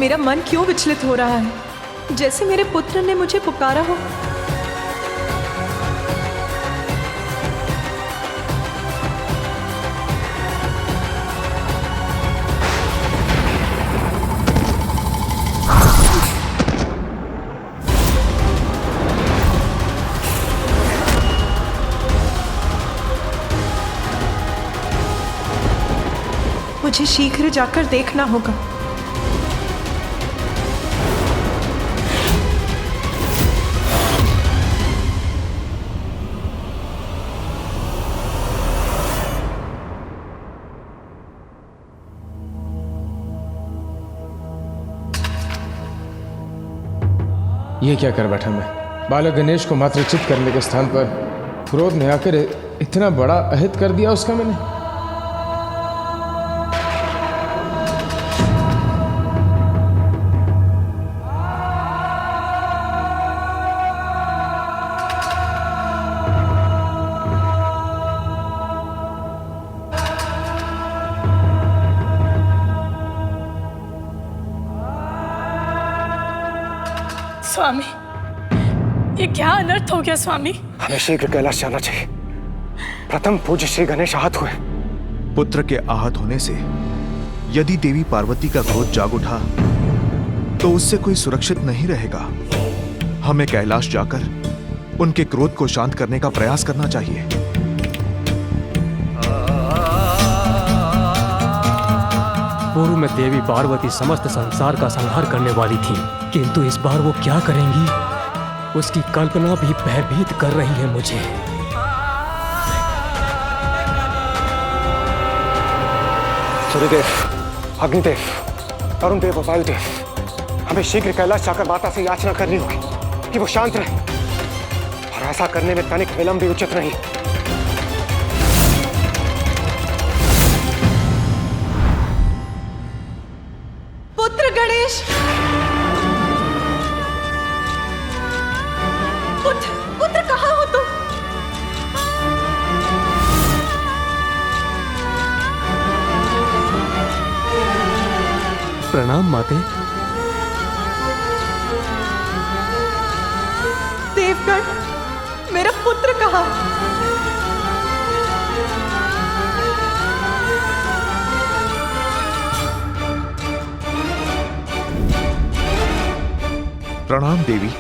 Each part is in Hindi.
मेरा मन क्यों विचलित हो रहा है, जैसे मेरे पुत्र ने मुझे पुकारा हो। मुझे शीघ्र जाकर देखना होगा। ये क्या कर बैठा मैं? बालक गणेश को मातृचित करने के स्थान पर क्रोध ने आकर इतना बड़ा अहित कर दिया उसका मैंने। स्वामी, ये क्या अनर्थ हो गया स्वामी? हमें शीघ्र कैलाश जाना चाहिए। प्रथम पूज्य श्री गणेश आहत हुए। पुत्र के आहत होने से यदि देवी पार्वती का क्रोध जाग उठा तो उससे कोई सुरक्षित नहीं रहेगा। हमें कैलाश जाकर उनके क्रोध को शांत करने का प्रयास करना चाहिए। पूर्व में देवी पार्वती समस्त संसार का संहार करने वाली थी, किंतु इस बार वो क्या करेंगी, उसकी कल्पना भी भयभीत कर रही है मुझे। सूर्यदेव, अग्निदेव, अरुण देव और वायुदेव, हमें शीघ्र कैलाश जाकर माता से याचना करनी होगी कि वो शांत रहे, और ऐसा करने में तनिक विलंब भी उचित नहीं। पुत्र गणेश, पुत्र कहाँ हो तुम? प्रणाम माते। देवगण, मेरा पुत्र कहाँ? प्रणाम देवी।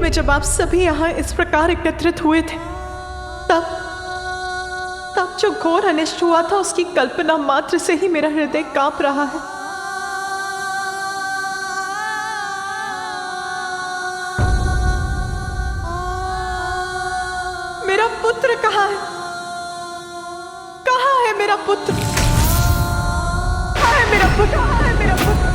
जब आप सभी यहाँ इस प्रकार एकत्रित हुए थे, तब जो घोर अनिष्ट हुआ था उसकी कल्पना मात्र से ही मेरा हृदय कांप रहा है। मेरा पुत्र कहाँ है? कहाँ है मेरा पुत्र? कहाँ है मेरा पुत्र? कहाँ है मेरा पुत्र?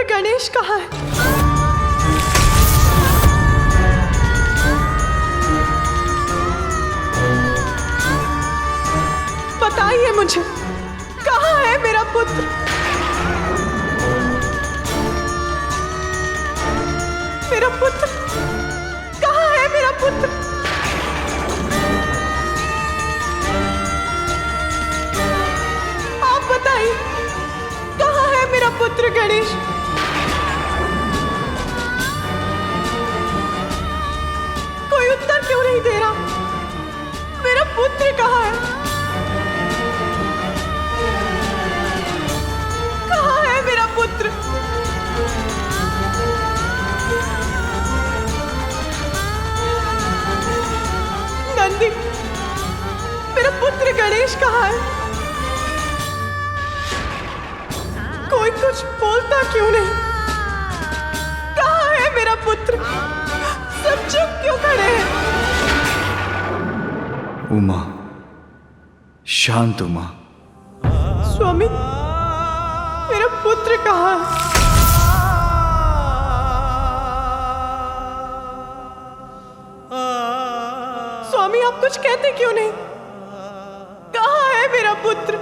गणेश कहाँ है? बताइए मुझे, कहाँ है मेरा पुत्र? मेरा पुत्र कहाँ है? मेरा पुत्र आप बताइए, कहाँ है मेरा पुत्र गणेश? उत्तर क्यों नहीं दे रहा? मेरा पुत्र कहाँ है? कहाँ है मेरा पुत्र? नंदी, मेरा पुत्र गणेश कहाँ है? कुछ बोलता क्यों नहीं? कहाँ है मेरा पुत्र? सब चुप क्यों खड़े हैं? उमा, शांत उमा। स्वामी, मेरा पुत्र कहाँ है? स्वामी, आप कुछ कहते क्यों नहीं? कहाँ है मेरा पुत्र?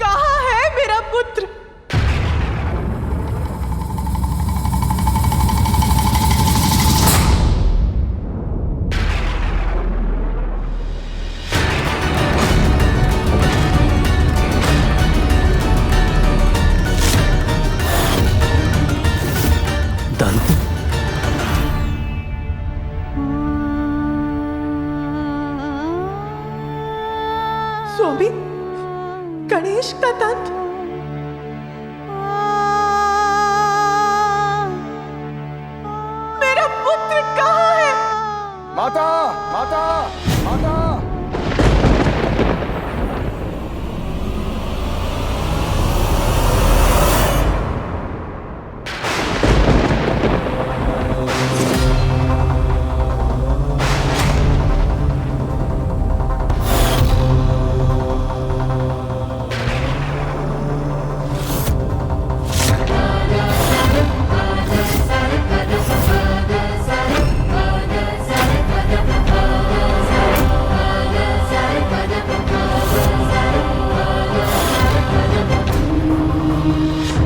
कहाँ है मेरा पुत्र? दंत, स्वामी, गणेश का दंत। मेरा पुत्र कहाँ है? माता, माता, माता।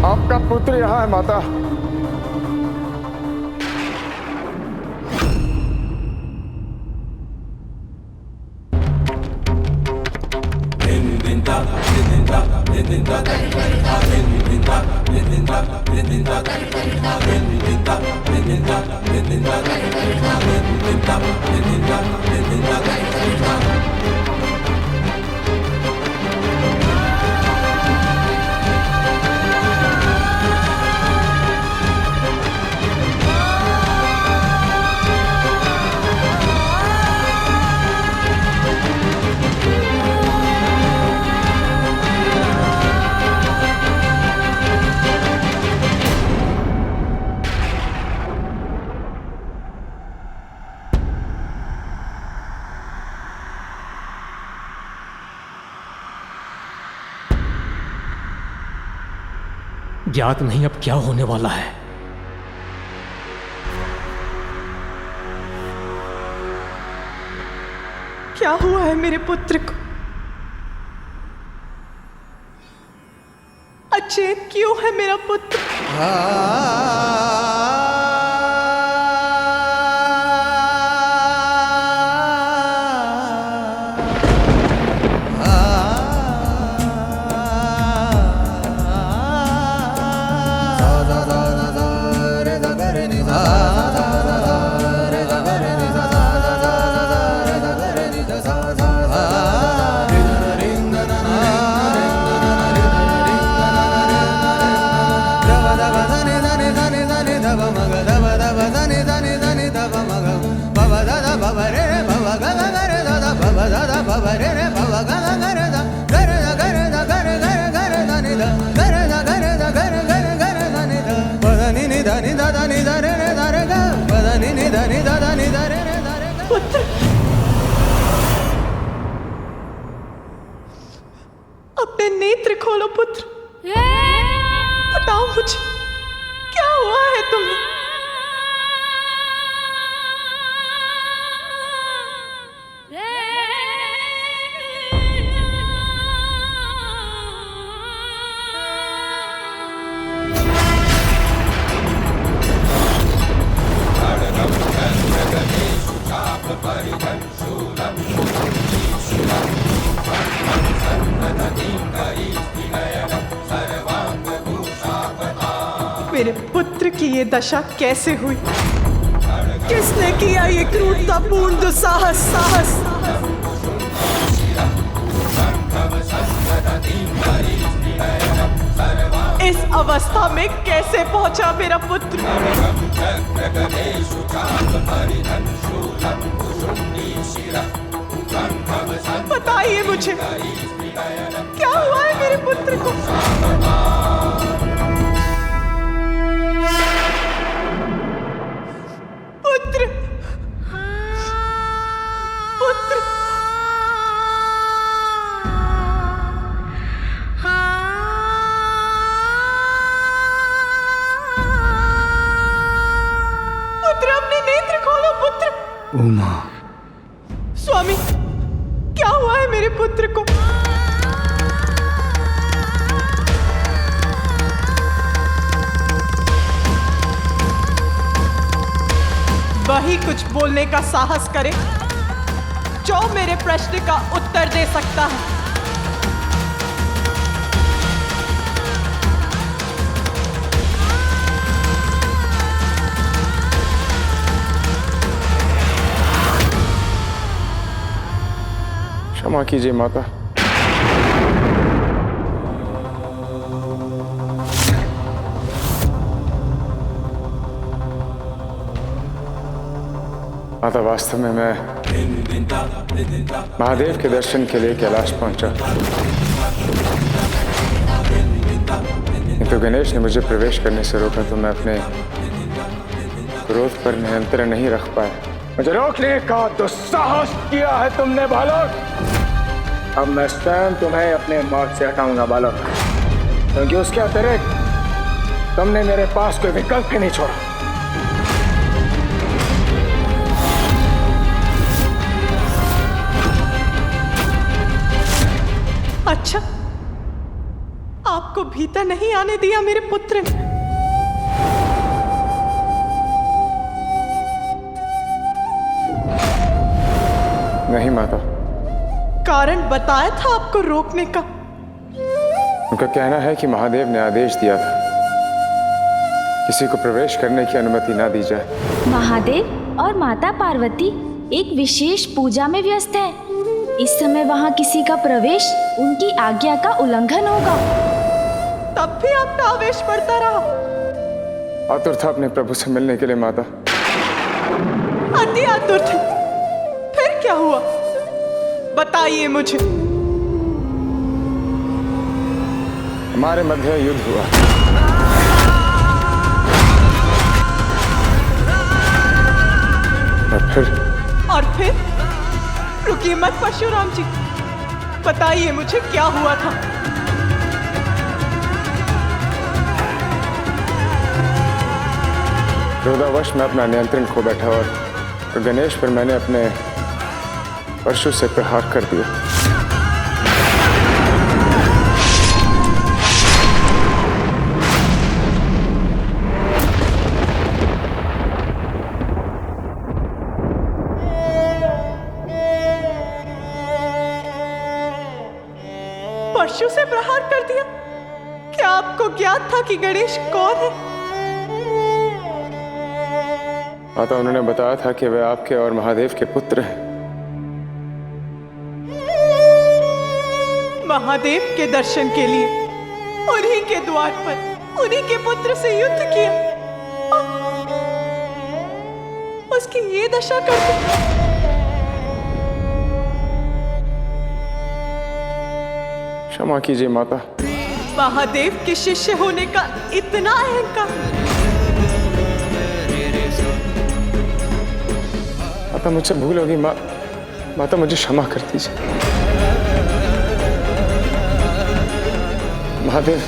आपका पुत्र यहाँ है माता। ज्ञात नहीं अब क्या होने वाला है। क्या हुआ है मेरे पुत्र को? अचेत क्यों है मेरा पुत्र? पुत्र, अपने नेत्र खोलो पुत्र। बताओ मुझे, क्या हुआ है तुम्हें? मेरे पुत्र की ये दशा कैसे हुई? किसने किया ये क्रूरतापूर्ण दुस्साहस? इस अवस्था में कैसे पहुंचा मेरा पुत्र? बताइए मुझे, क्या हुआ है मेरे पुत्र पुत्र को। पुत्र, पुत्र, पुत्र अपने नेत्र खोलो पुत्र। उमा, स्वामी, क्या हुआ है मेरे पुत्र को? वही कुछ बोलने का साहस करे जो मेरे प्रश्न का उत्तर दे सकता है। क्षमा कीजिए माता। माता, वास्तव में मैं महादेव के दर्शन के लिए कैलाश पहुंचा, किंतु गणेश ने मुझे प्रवेश करने से रोका तो मैं अपने क्रोध पर नियंत्रण नहीं रख पाया। मुझे रोकने का दुस्साहस किया है तुमने बालक। अब मैं स्वयं तुम्हें अपने मार्ग से हटाऊंगा बालक, क्योंकि उसके अतिरिक्त तुमने मेरे पास कोई विकल्प ही नहीं छोड़ा। अच्छा, आपको भीतर नहीं आने दिया मेरे पुत्र ने? नहीं माता। कारण बताया था आपको रोकने का? उनका कहना है कि महादेव ने आदेश दिया था किसी को प्रवेश करने की अनुमति ना दी जाए। महादेव और माता पार्वती एक विशेष पूजा में व्यस्त हैं। इस समय वहाँ किसी का प्रवेश उनकी आज्ञा का उल्लंघन होगा। तब भी आपका आवेश बढ़ता रहा। आतुर था अपने प्रभु से मिलने के लिए माता। अति आतुर थे। फिर क्या हुआ? बताइए मुझे। हमारे मध्य युद्ध हुआ। और फिर रुकिए मत परशुराम जी, बताइए मुझे क्या हुआ था। क्रोधावश मैं अपना नियंत्रण खो बैठा और गणेश पर मैंने अपने परशु से प्रहार कर दिया। परशु से प्रहार कर दिया? क्या आपको ज्ञात था कि गणेश कौन है? माता, उन्होंने बताया था कि वे आपके और महादेव के पुत्र हैं। महादेव के दर्शन के लिए उन्हीं के द्वार पर उन्हीं के पुत्र से युद्ध किया, उसकी ये दशा कर दी। क्षमा कीजिए माता। महादेव के शिष्य होने का इतना अहंकार। माता, मुझसे भूल होगी। माता, मुझे क्षमा कर दीजिए। महादेव,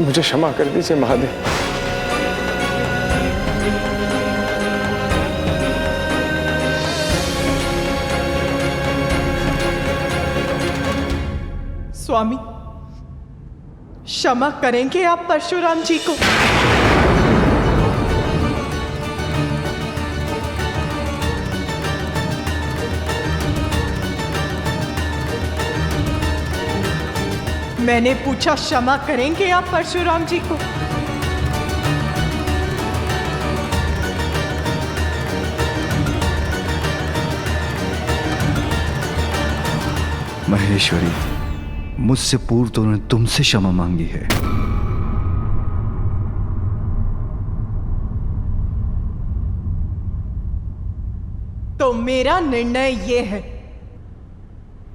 मुझे क्षमा कर दीजिए महादेव। स्वामी, क्षमा करेंगे आप परशुराम जी को? मैंने पूछा, क्षमा करेंगे आप परशुराम जी को? महेश्वरी, मुझसे पूर्व तो उन्होंने तुमसे क्षमा मांगी है। तो मेरा निर्णय यह है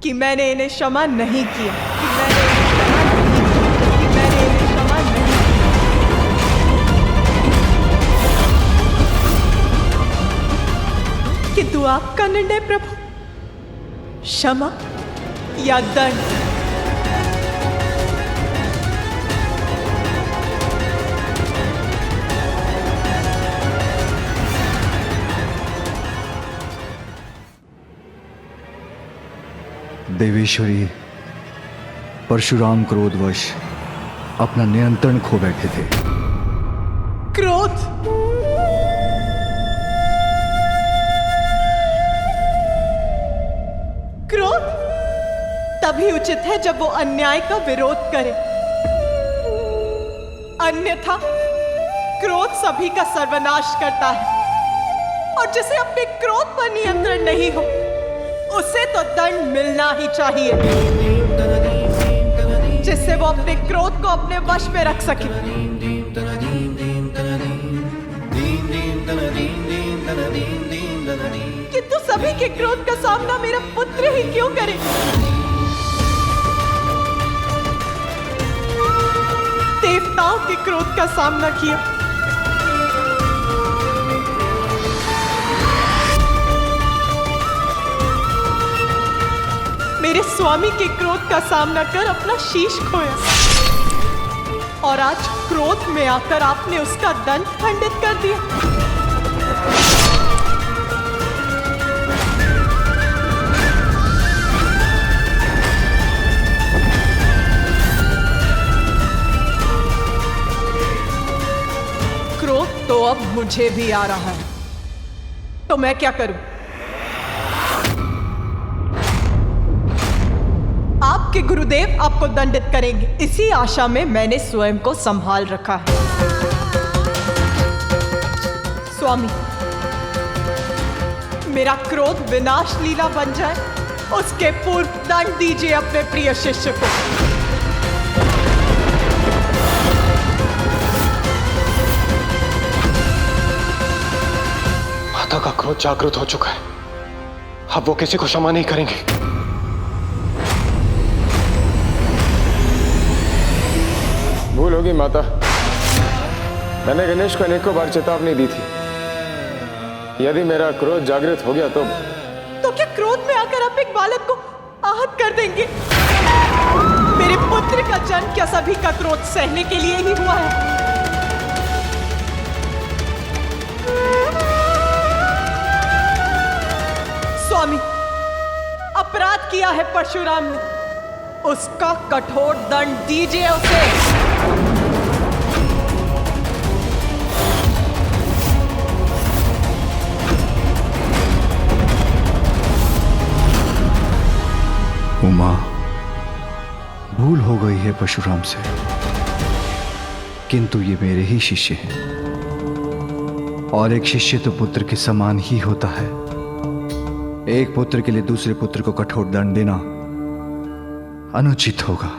कि मैंने इन्हें क्षमा नहीं किया, कि मैंने इन्हें क्षमा नहीं किंतु आपका निर्णय प्रभु, क्षमा या दंड? देवेश्वरी, परशुराम क्रोधवश अपना नियंत्रण खो बैठे थे। क्रोध? क्रोध तभी उचित है जब वो अन्याय का विरोध करे, अन्यथा क्रोध सभी का सर्वनाश करता है। और जिसे अपने क्रोध पर नियंत्रण नहीं हो, उसे तो दंड मिलना ही चाहिए, जिससे वो अपने क्रोध को अपने वश में रख सके। किंतु सभी के क्रोध का सामना मेरा पुत्र ही क्यों करे? देवताओं के क्रोध का सामना किया, मेरे स्वामी के क्रोध का सामना कर अपना शीश खोया, और आज क्रोध में आकर आपने उसका दंड खंडित कर दिया। क्रोध तो अब मुझे भी आ रहा है, तो मैं क्या करूं? आपके गुरुदेव आपको दंडित करेंगे, इसी आशा में मैंने स्वयं को संभाल रखा है। स्वामी, मेरा क्रोध विनाश लीला बन जाए, उसके पूर्व दंड दीजिए अपने प्रिय शिष्य को। माता का क्रोध जागृत हो चुका है, अब वो किसी को क्षमा नहीं करेंगे। भूल होगी माता, मैंने गणेश को अनेकों बार चेतावनी दी थी। यदि मेरा क्रोध जागृत हो गया तो क्या क्रोध में आकर आप एक बालक को आहत कर देंगे? मेरे पुत्र का जन्म क्या सभी का क्रोध सहने के लिए ही हुआ है? स्वामी, अपराध किया है परशुराम ने, उसका कठोर दंड दीजिए उसे। उमा, भूल हो गई है परशुराम से, किंतु ये मेरे ही शिष्य हैं, और एक शिष्य तो पुत्र के समान ही होता है। एक पुत्र के लिए दूसरे पुत्र को कठोर दंड देना अनुचित होगा।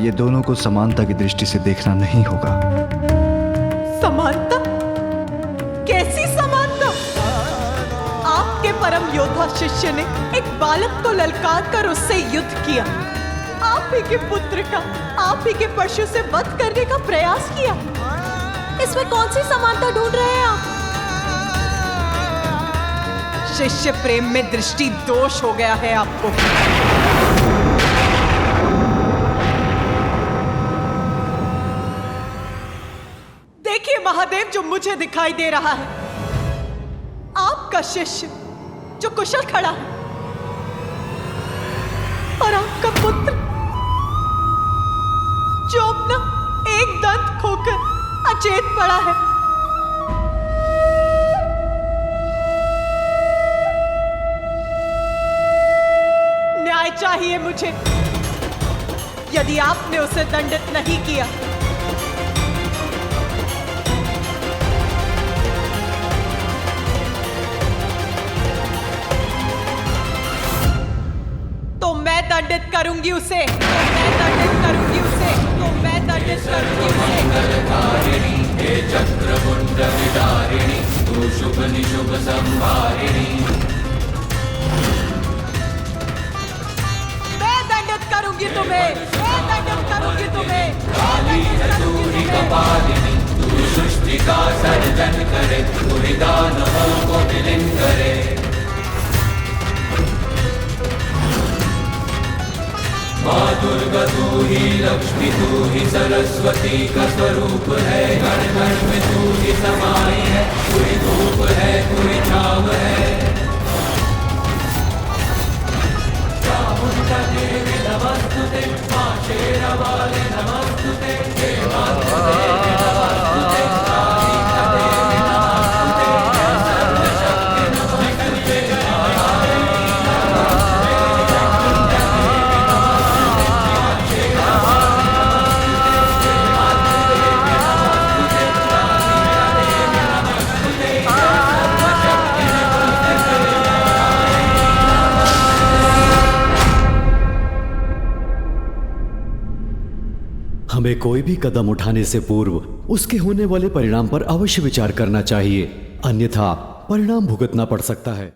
ये दोनों को समानता की दृष्टि से देखना नहीं होगा। समानता? कैसी समानता? आपके परम योद्धा शिष्य ने एक बालक को ललकार कर उससे युद्ध किया, आप ही के पुत्र का, आप ही के परशु से वध करने का प्रयास किया। इसमें कौन सी समानता ढूंढ रहे हैं आप? शिष्य प्रेम में दृष्टि दोष हो गया है आपको। देखिए महादेव, जो मुझे दिखाई दे रहा है, आपका शिष्य जो कुशल खड़ा है, और आपका पुत्र जो अपना एक दंत खोकर अचेत पड़ा है। न्याय चाहिए मुझे। यदि आपने उसे दंडित नहीं किया, तो मैं दंडित करूंगी उसे, मैं दंडित करूंगी उसे, तो मैं दंडित करूंगी उसे। हे चक्रमुंड विदारिणी, तू शुभ निशुभ संहारिणी, मैं दंडित करूंगी तुम्हें, मैं दंडित करूंगी तुम्हें, मैं दंडित करूंगी तुम्हें। हमें कोई भी कदम उठाने से पूर्व उसके होने वाले परिणाम पर अवश्य विचार करना चाहिए, अन्यथा परिणाम भुगतना पड़ सकता है।